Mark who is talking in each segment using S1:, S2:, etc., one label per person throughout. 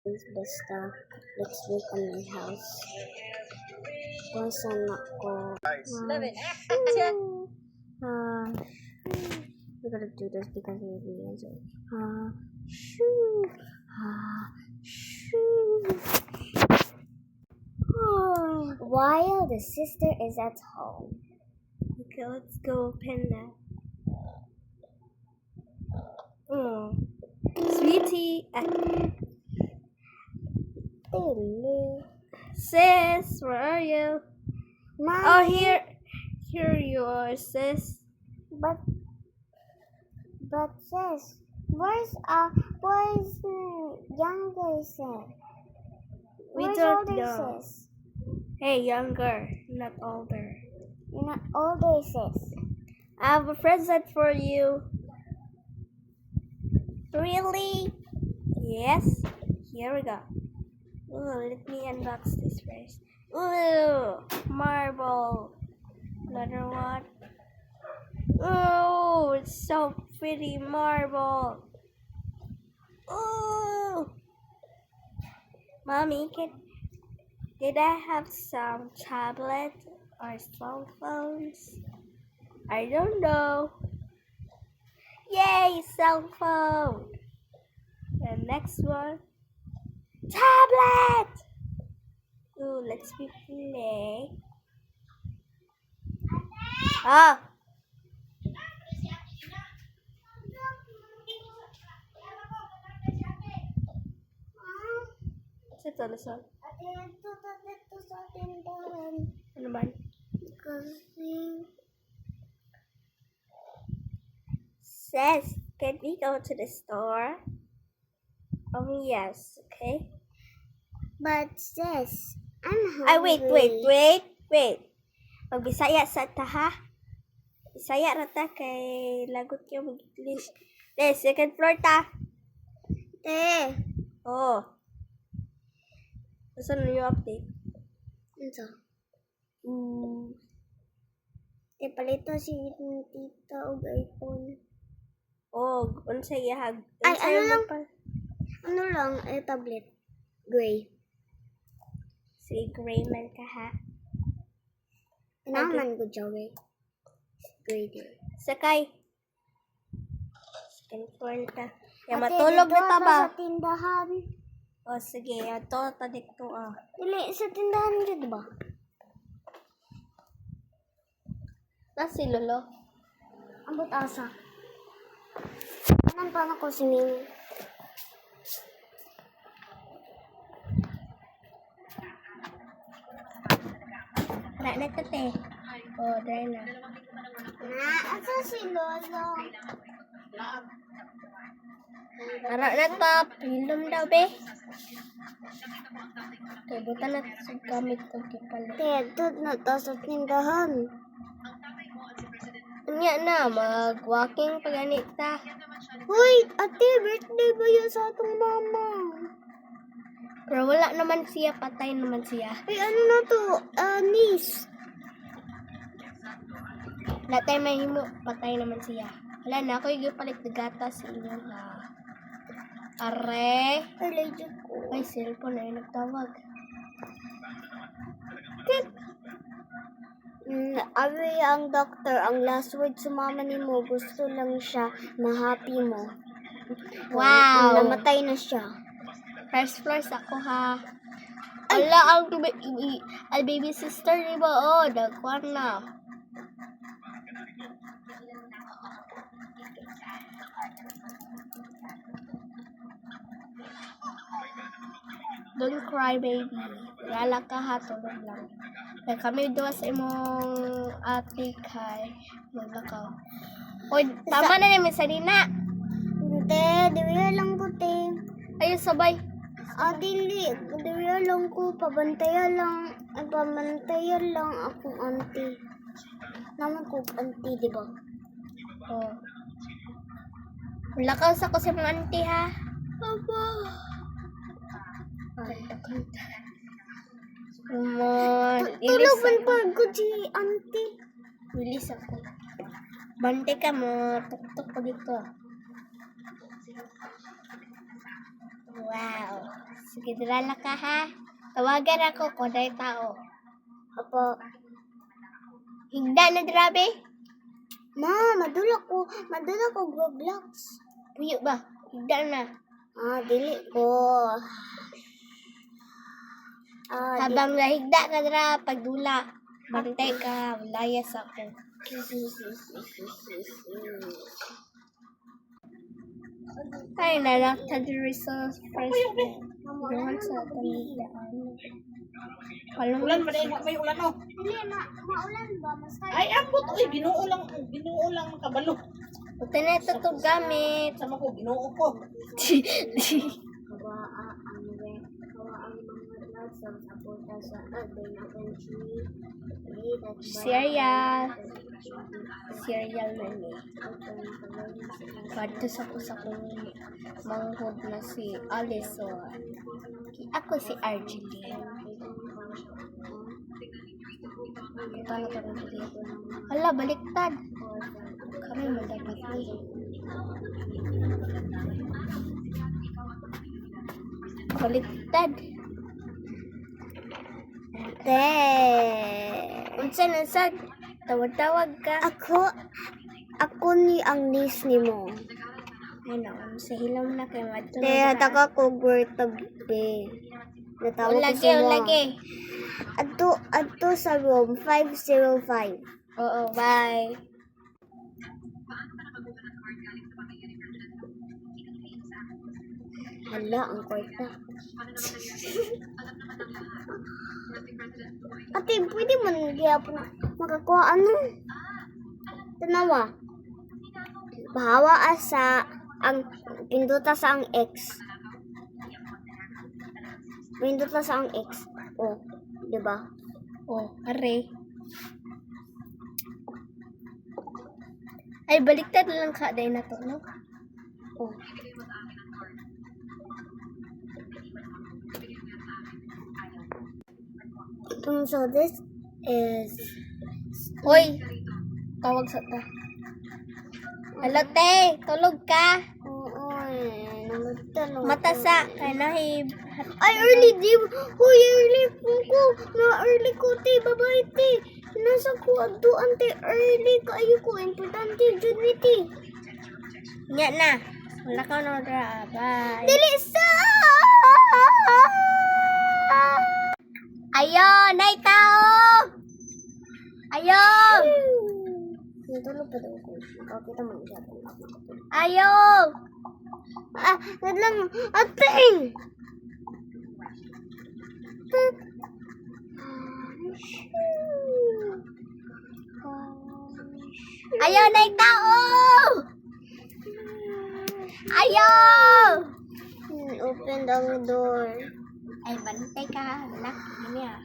S1: Basta next week on my house. Once anak ko. We're gonna do this because we have the answer. Shoo. Shoo. While the sister is at home. Okay, let's go open that. Sweetie. Sis, where are you? Mommy. Oh, here you are, sis. But sis, where's younger sis? We don't know. Sis? Hey, younger, not older. You're not older, sis. I have a present for you. Really? Yes. Here we go. Ooh, let me unbox this first. Ooh, marble. Another one. Oh, it's so pretty marble. Oh, Mommy, did I have some tablet or cell phones? I don't know. Yay, cell phone. The next one, tablet. Ooh, let's play. Ah. Ito, Luzon. Ito sa tindahan. Ano ba? Kasi... Sis, can we go to the store? Oh, yes, okay. But sis, I'm hungry. Wait. Magbisaya sa ta, ha? Bisaya rata kay lagot yung mag-English. Second floor ta. Oh. Saan yung update? Ano? Palito si tita og iPhone. Oh, unsa iyahag? Ano lang, tablet. Gray. Si gray man ka, ha? Naman ko Joey. Gray din. Sakay. Second floor ta. Ya matulog na ta ba? Sa tindahan. Oh, sige. Ito, tadik to, Dili, sa tindahan dyan, diba? Si Lolo. Ambot asa. Anong pa na ko si Mimi? Na ito, te. Oh, dry na. Asa si Lolo? Tara na to. Pilom daw, be. Okay, buta na sa gamit ko kipalit. Ito na to sa tindahan. Nga na, mag-walking paganita. Hoy, ate, birthday ba yun sa atong mama? Pero wala naman siya, patay naman siya. Ay, ano na to? Niece. Natay mahimo, patay naman siya. Wala na, ako yung palit na gata sa inyo, ha. Are. Ay, cellphone na yung nagtawag. Ari ang doctor, ang last word sa mama ni mo, gusto lang siya ma-happy mo. Wow! Namatay na siya. First floor ako, ha. Ala, ang baby sister, di ba? Oh, dagwan na. Don't cry, baby. Lala ka, ha. Tulog lang. Kaya kami doon sa imong ate kay maglakaw. O, tama na namin sa dina. Hindi, diwiya lang ko, te. Ayun, sabay. Dili. Diwiya lang ko. Pabantayan lang akong auntie. Naman ko auntie, di ba? Oo. Lakaw sa ko sa mga auntie, ha? Aba. Tulugan pa ko si auntie. Bilis ako. Bante ka mo. Tuktok ko dito. Wow. Sige, drala ka ha. Tawagan ako kung may tao.
S2: Opo.
S1: Higda na grabe.
S2: Ma, madula ko Roblox.
S1: Puyo ba? Higda na.
S2: Dili ko.
S1: Habang nahigda ka dra, pagdula. Bantay ka, layas ako. Ay, nalakta the results first. Doon sa tandaan.
S3: Ulan ba dahil may ulan oh.
S2: Dili na, maulan ba?
S3: Ay, ambot. Uy, ginoo lang makabalo.
S1: Buti na ito to gamit.
S3: Sama ko, ginoo ko.
S1: Cereal. Cereal na ni. Wadto sa ko sa kong manghod na si Alison. Ako si Argeline. Ito na to rin dito. Hala, baliktad. Kami madapat ni. Baliktad. Unsa tawag ka.
S2: Ako ni ang niece ni mo.
S1: Ano, sa hilaw na kay madto.
S2: Kaya taka ko Gurtabe. Natawag ko
S1: Ulagi,
S2: sa mo.
S1: ulagi.
S2: Adto sa room 505.
S1: Oo, bye.
S2: Hala, ang kwarta. Ate, pwede mo nagyapon makakuha ano? Tanawa. Bahawa asa ang pinduta sa ang X. Pinduta sa ang X. Oh, di ba?
S1: Oh, are. Ay, baliktad lang ka day na to, no?
S2: Oh. So this is
S1: Hoy, tawag sa ta. Hello, te. Tulog ka?
S2: oo, nagtanong.
S1: Matasa. Kaya nahib.
S2: Ay, early di. Huy, early po ko. Na-early ko, te. Babay, te. Nasa kuwado, ante. Early kayo ko. Importante, Jun, te.
S1: Nya na. Wala ka na dra. Bye.
S2: Dili sa!
S1: Ayo, nay tao. Ayo.
S2: Natulog pa daw ko. Kakita mo siya.
S1: Ayo.
S2: Wait lang. Ate!
S1: Ayo, nay tao. Ayo.
S2: Open the door.
S1: Ay, bantay ka. Wala. Ano yan?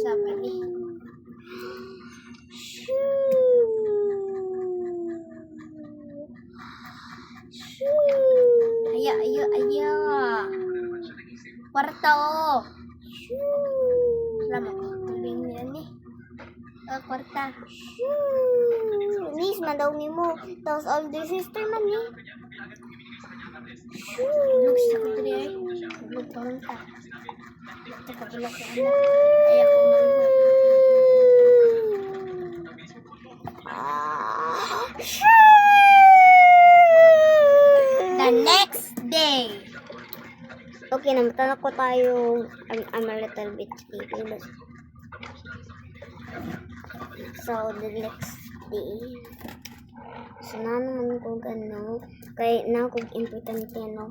S1: Sabi ni. Ayo. Kwarto. Salamat. Tuling niya ni. Kwarta.
S2: Miss, madaw ni mo. Tapos all the sister man ni.
S1: Looks ako diri ay. Lug pa man ta. Ito ka pala sa anak. Ay ako manghod. The next day.
S2: Okay, namatan ko tayo I'm a little bit sleepy. So, the next day. So, na naman ko gano. Kaya na ko importante no.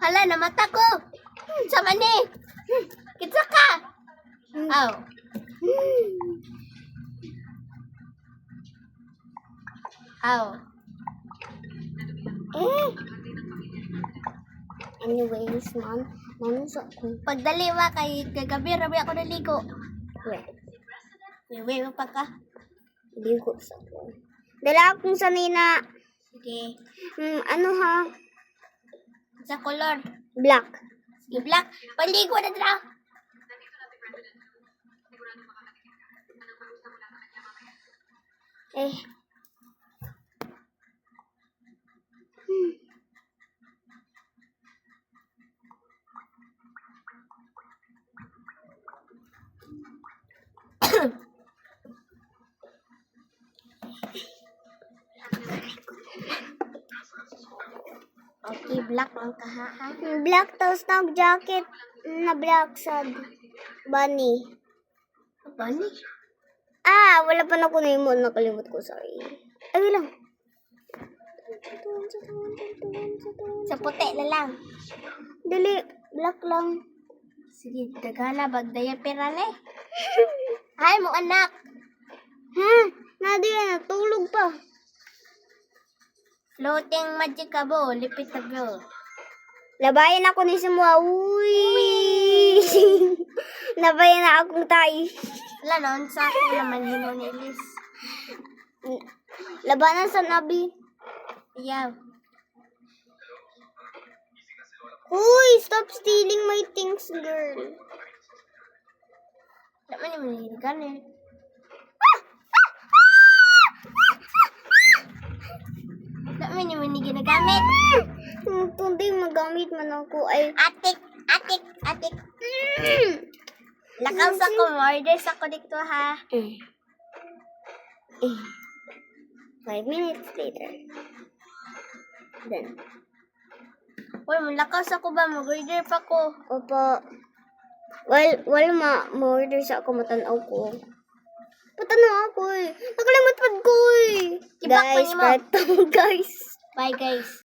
S1: Hala, namata ko. Sama ni. Kitsa ka. Aw. Aw.
S2: Anyways, sa ko.
S1: Pagdaliwa kay kagabi rabi ako naligo.
S2: Wait,
S1: Uwi mo pa ka.
S2: ligo sa ko. Dala akong sanina.
S1: Sige.
S2: Ano ha?
S1: Sa color.
S2: Black.
S1: Sige, black. Paligo na dra. Okay, black ang kaha.
S2: Black tapos nag-jacket na black sad. Bunny.
S1: Bunny?
S2: Wala pa na ko na yung nakalimot ko. Sorry. Ay, wait lang.
S1: Sa puti na lang.
S2: Dali. Black lang.
S1: Sige, dagana, bagdaya pera na eh. Hi mo anak.
S2: Nadi na. Tulog pa.
S1: Floating magic ka bo, lipit na bro.
S2: Labayan ako ni Simua. Uy! Labayan na akong tayo.
S1: Wala noon, sa ako naman hino ni Liz.
S2: Labanan sa nabi.
S1: Yeah.
S2: Uy! Stop stealing my things, girl.
S1: Naman yung maniligan eh. Naman yung mani ginagamit.
S2: Tundi magamit man ako ay...
S1: Atik. Lakaw sa ko, order sa ko dito ha.
S2: 5 minutes later. Then.
S1: Uy, malakaw sa ko ba? Mag-order pa ko.
S2: Opo. Well, ma-order sa ako, matanaw ko. Patanaw ako eh. Nakalimot pa ko eh.
S1: Kibak pa
S2: Guys,
S1: ni mo.
S2: part 2, guys.
S1: Bye guys.